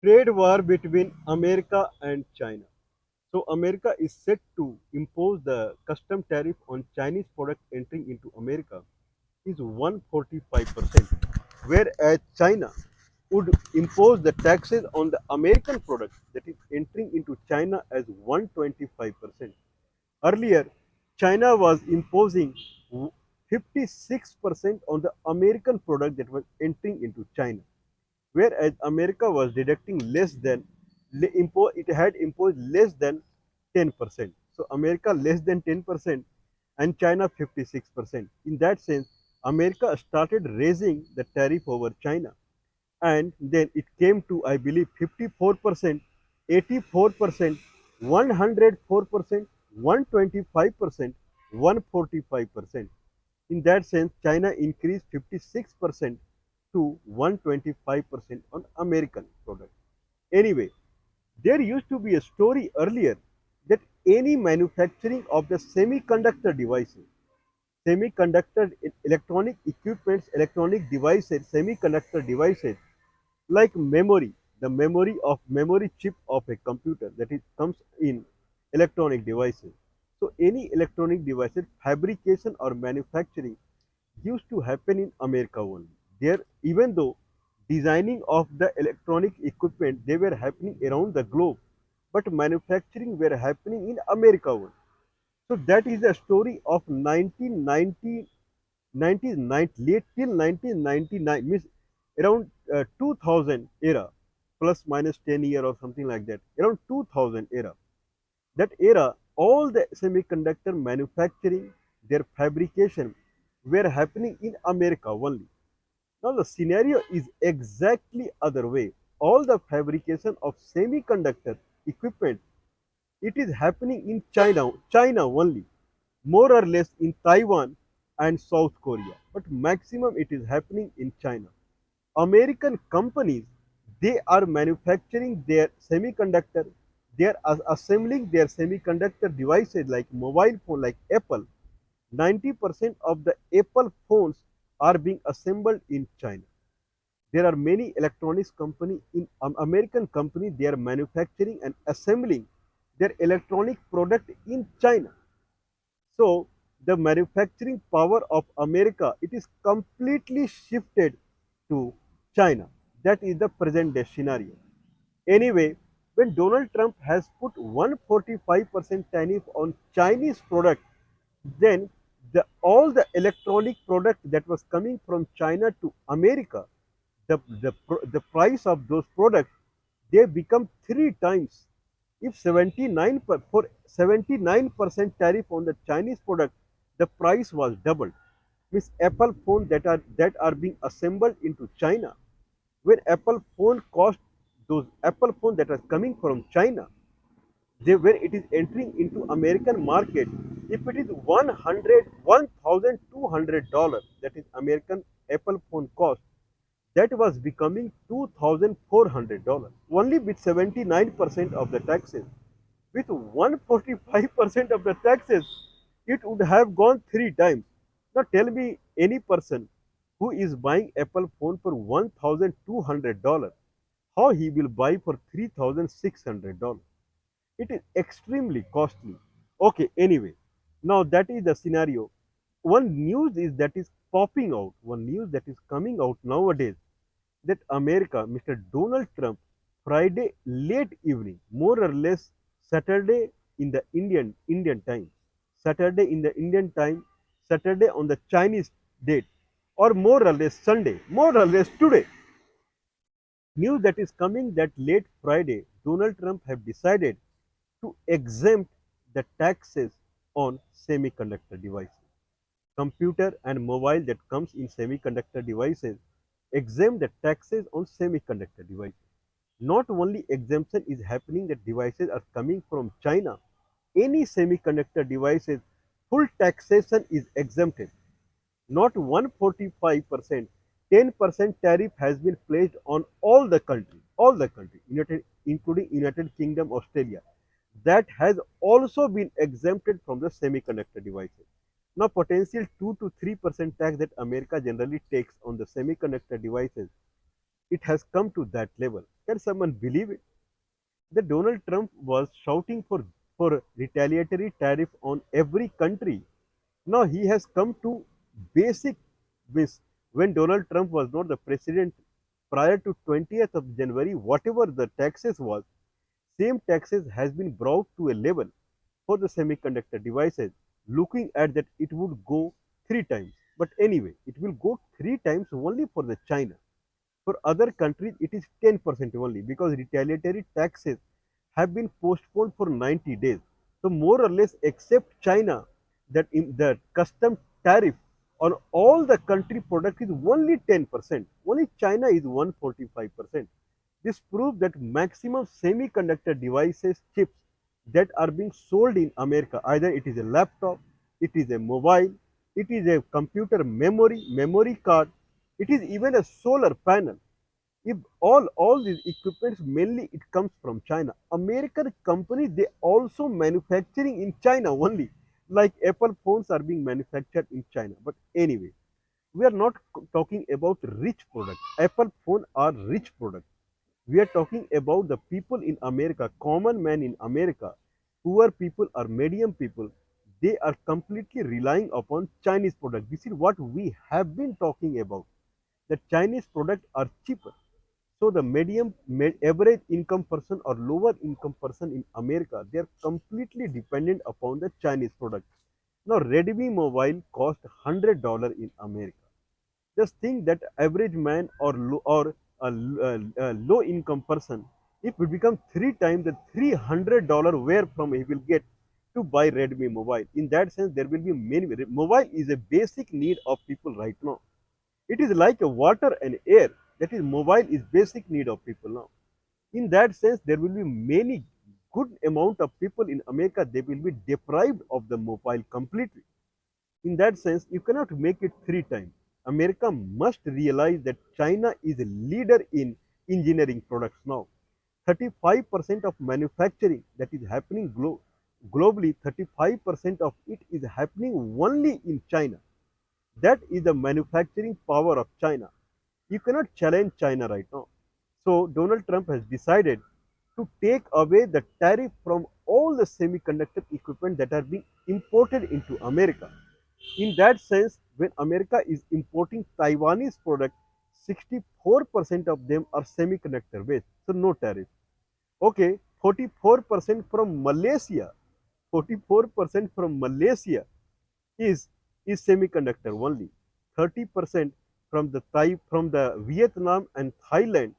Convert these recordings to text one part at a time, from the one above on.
Trade war between America and China. So America is set to impose the custom tariff on Chinese products entering into America is 145%, whereas China would impose the taxes on the American products that is entering into China as 125%. Earlier, China was imposing 56% on the American product that was entering into China, whereas America was deducting less than it had imposed less than 10%. So America less than 10% and China 56%. In that sense, America started raising the tariff over China, and then it came to, I believe, 54%, 84%, 104%, 125%, 145%. In that sense, China increased 56% to 125% on American products. Anyway, there used to be a story earlier that any manufacturing of the semiconductor electronic equipments, electronic devices, semiconductor devices like memory, the memory chip of a computer that is comes in electronic devices. So any electronic devices fabrication or manufacturing used to happen in America only. There, even though designing of the electronic equipment they were happening around the globe, but manufacturing were happening in America only. So that is the story of 1990, 1990 late till 1999, means around 2000 era, plus minus 10 year or something like that, around 2000 era. That era, all the semiconductor manufacturing, their fabrication were happening in America only. Now the scenario is exactly other way. All the fabrication of semiconductor equipment, it is happening in China only, more or less in Taiwan and South Korea, but maximum it is happening in China. American companies, they are manufacturing their semiconductor, they are assembling their semiconductor devices like mobile phone, like Apple. 90% of the Apple phones are being assembled in China. There are many electronics company in American company, they are manufacturing and assembling their electronic product in China. So the manufacturing power of America, it is completely shifted to China. That is the present day scenario. Anyway, when Donald Trump has put 145% tariff on Chinese product, then all the electronic product that was coming from China to America, the price of those products, they become three times. If 79 for 79% tariff on the Chinese product, the price was doubled. Means Apple phone that are being assembled into China, when Apple phone cost, those Apple phone that are coming from China, they where it is entering into American market, if it is 100 $1,200, that is American Apple phone cost, that was becoming $2,400 only with 79% of the taxes. With 145% of the taxes, it would have gone three times. Now tell me any person who is buying Apple phone for $1,200, how he will buy for $3,600? It is extremely costly. Okay, anyway, now that is the scenario. One news that is coming out nowadays, that America, Mr. Donald Trump, Friday late evening, more or less Saturday in the Indian time, Saturday in the Indian time, Saturday on the Chinese date, or more or less Sunday, more or less today. News that is coming that late Friday, Donald Trump have decided to exempt the taxes on semiconductor devices. Computer and mobile that comes in semiconductor devices, exempt the taxes on semiconductor devices. Not only exemption is happening that devices are coming from China, any semiconductor devices, full taxation is exempted. Not 145%, 10% tariff has been placed on all the country, including United Kingdom, Australia. That has also been exempted from the semiconductor devices. Now, potential 2 to 3% tax that America generally takes on the semiconductor devices, it has come to that level. Can someone believe it? That Donald Trump was shouting for retaliatory tariff on every country. Now he has come to basic this when Donald Trump was not the president prior to 20th of January, whatever the taxes was, same taxes has been brought to a level for the semiconductor devices, looking at that it would go three times. But anyway, it will go three times only for the China. For other countries, it is 10% only because retaliatory taxes have been postponed for 90 days. So more or less, except China, that in the custom tariff on all the country product is only 10%. Only China is 145%. This proves that maximum semiconductor devices chips that are being sold in America, either it is a laptop, it is a mobile, it is a computer memory card, it is even a solar panel. If all these equipments mainly it comes from China. American companies they also manufacturing in China only. Like Apple phones are being manufactured in China. But anyway, we are not talking about rich products. Apple phone are rich products. We are talking about the people in America, common man in America, poor people or medium people. They are completely relying upon Chinese product. This is what we have been talking about. The Chinese products are cheaper. So the average income person or lower income person in America, they are completely dependent upon the Chinese product. Now Redmi mobile cost $100 in America. Just think that average man or a low income person, if it becomes three times the $300 where from he will get to buy Redmi mobile. In that sense, there will be many. Mobile is a basic need of people right now. It is like a water and air. That is, mobile is basic need of people now. In that sense, there will be many good amount of people in America. They will be deprived of the mobile completely. In that sense, you cannot make it three times. America must realize that China is a leader in engineering products now. 35% of manufacturing that is happening globally, 35% of it is happening only in China. That is the manufacturing power of China. You cannot challenge China right now. So Donald Trump has decided to take away the tariff from all the semiconductor equipment that are being imported into America. In that sense, when America is importing Taiwanese products, 64% of them are semiconductor based, so no tariff. Okay, 44% from Malaysia, 44% from Malaysia is is semiconductor only. 30% from the Vietnam and Thailand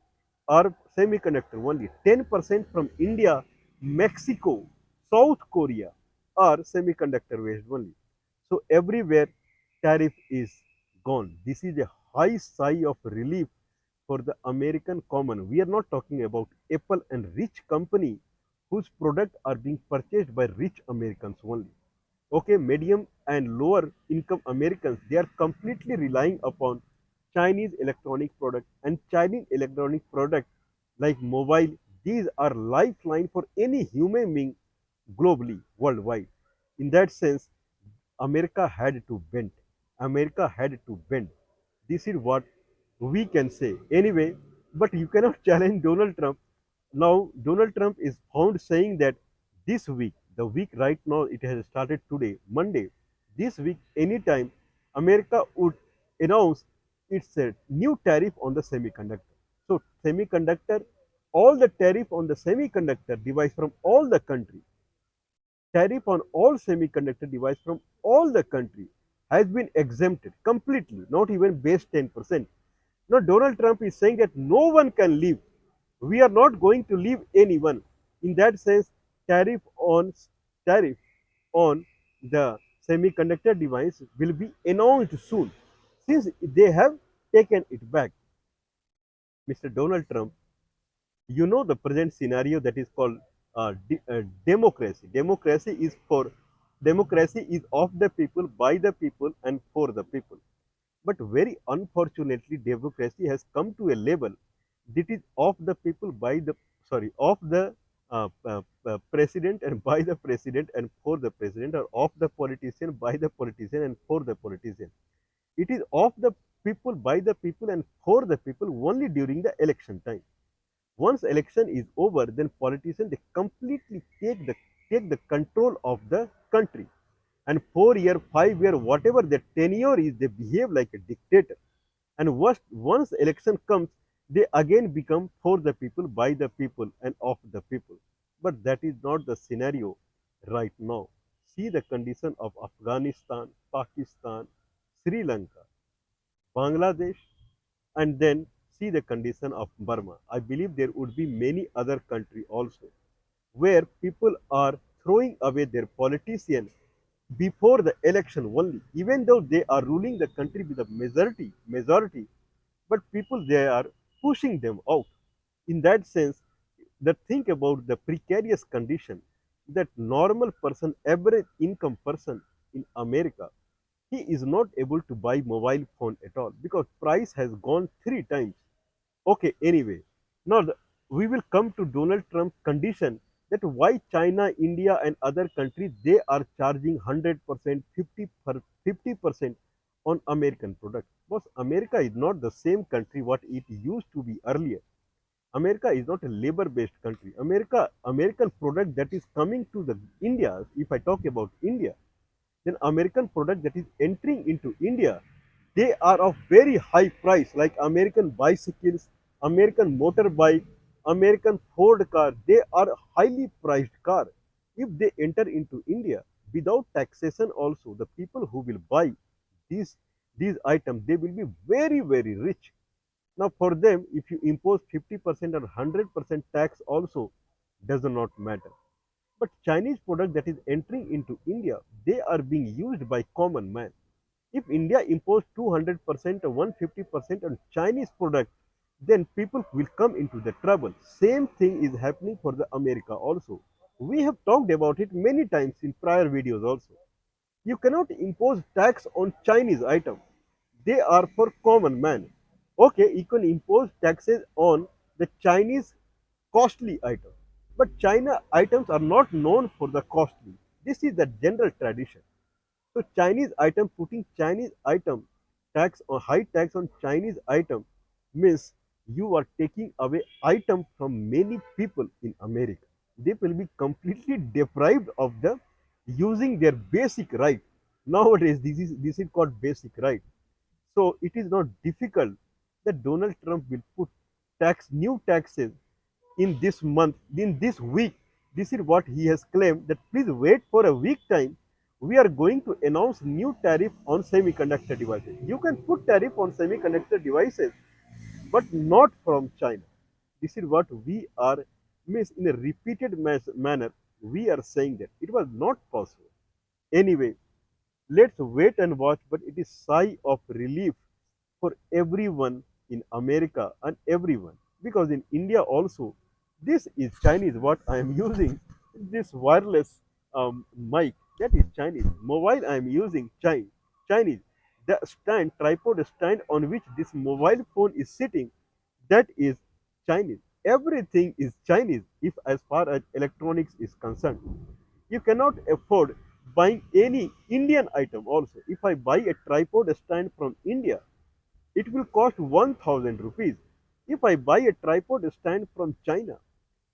are semiconductor only. 10% from India, Mexico, South Korea are semiconductor based only. So everywhere tariff is gone. This is a high sigh of relief for the American common. We are not talking about Apple and rich company whose products are being purchased by rich Americans only. Okay, medium and lower income Americans, they are completely relying upon Chinese electronic products, and Chinese electronic products like mobile, these are lifeline for any human being globally, worldwide. In that sense, America had to bend. America had to bend. This is what we can say. Anyway, but you cannot challenge Donald Trump. Now, Donald Trump is found saying that this week, the week right now, it has started today, Monday. This week, anytime, America would announce its new tariff on the semiconductor. So, semiconductor, all the tariff on the semiconductor device from all the country, tariff on all semiconductor device from all the country has been exempted completely, not even base 10%. Now Donald Trump is saying that no one can leave. We are not going to leave anyone. In that sense, tariff on the semiconductor device will be announced soon. Since they have taken it back, Mr. Donald Trump, you know the present scenario that is called democracy. Democracy is of the people, by the people, and for the people. But very unfortunately, democracy has come to a level that is of the people, by the of the president and by the president and for the president, or of the politician, by the politician and for the politician. It is of the people, by the people, and for the people only during the election time. Once election is over, then politicians they completely take the control of the country. And 4 year, 5 year, whatever the tenure is, they behave like a dictator. And once election comes, they again become for the people, by the people, and of the people. But that is not the scenario right now. See the condition of Afghanistan, Pakistan, Sri Lanka, Bangladesh, and then see the condition of Burma. I believe there would be many other countries also where people are throwing away their politicians before the election only, even though they are ruling the country with a majority, but people they are pushing them out. In that sense, the think about the precarious condition that normal person, average income person in America, he is not able to buy mobile phone at all because price has gone 3 times. Okay, anyway, now we will come to Donald Trump's condition that why China, India, and other countries they are charging 100%, 50% on American products. Because America is not the same country what it used to be earlier. America is not a labor-based country. American product that is coming to the India. If I talk about India, then American product that is entering into India, they are of very high price, like American bicycles, American motorbike, American Ford car. They are highly priced car. If they enter into India without taxation, also the people who will buy these these items, they will be very rich. Now for them, if you impose 50% or 100% tax, also does not matter. But Chinese product that is entering into India, they are being used by common man. If India imposed 200% or 150% on Chinese product, then people will come into the trouble. Same thing is happening for the America also. We have talked about it many times in prior videos also. You cannot impose tax on Chinese items. They are for common man. Okay, you can impose taxes on the Chinese costly items. But China items are not known for the costly. This is the general tradition. So Chinese item, putting Chinese item tax or high tax on Chinese item means you are taking away item from many people in America. They will be completely deprived of the using their basic right. Nowadays, this is called basic right. So it is not difficult that Donald Trump will put new taxes in this month, in this week. This is what he has claimed that please wait for a week time. We are going to announce new tariff on semiconductor devices. You can put tariff on semiconductor devices, but not from China. This is what we are means in a repeated manner. We are saying that it was not possible. Anyway, let's wait and watch, but it is sigh of relief for everyone in America and everyone. Because in India also, this is Chinese. What I am using, this wireless mic, that is Chinese. Mobile I am using Chinese. The tripod stand on which this mobile phone is sitting, that is Chinese. Everything is Chinese if as far as electronics is concerned. You cannot afford buying any Indian item also. If I buy a tripod stand from India, it will cost 1000 rupees. If I buy a tripod stand from China,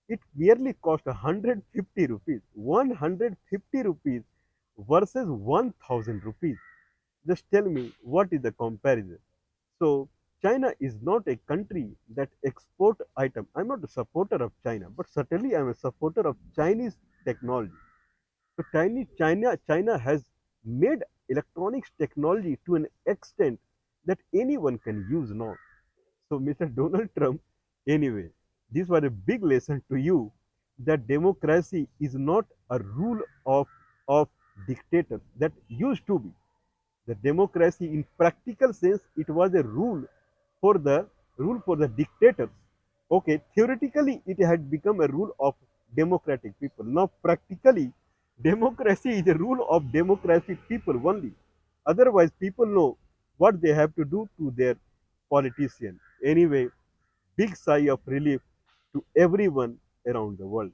it merely costs 150 rupees. 150 rupees versus 1000 rupees. Just tell me what is the comparison. So China is not a country that export item. I'm not a supporter of China, but certainly I'm a supporter of Chinese technology. So China has made electronics technology to an extent that anyone can use now. So, Mr. Donald Trump, anyway, this was a big lesson to you that democracy is not a rule of dictators that used to be. The democracy, in practical sense, it was a for the rule for the dictators. Okay, theoretically, it had become a rule of democratic people. Now, practically, democracy is a rule of democratic people only. Otherwise, people know what they have to do to their politician. Anyway, big sigh of relief to everyone around the world.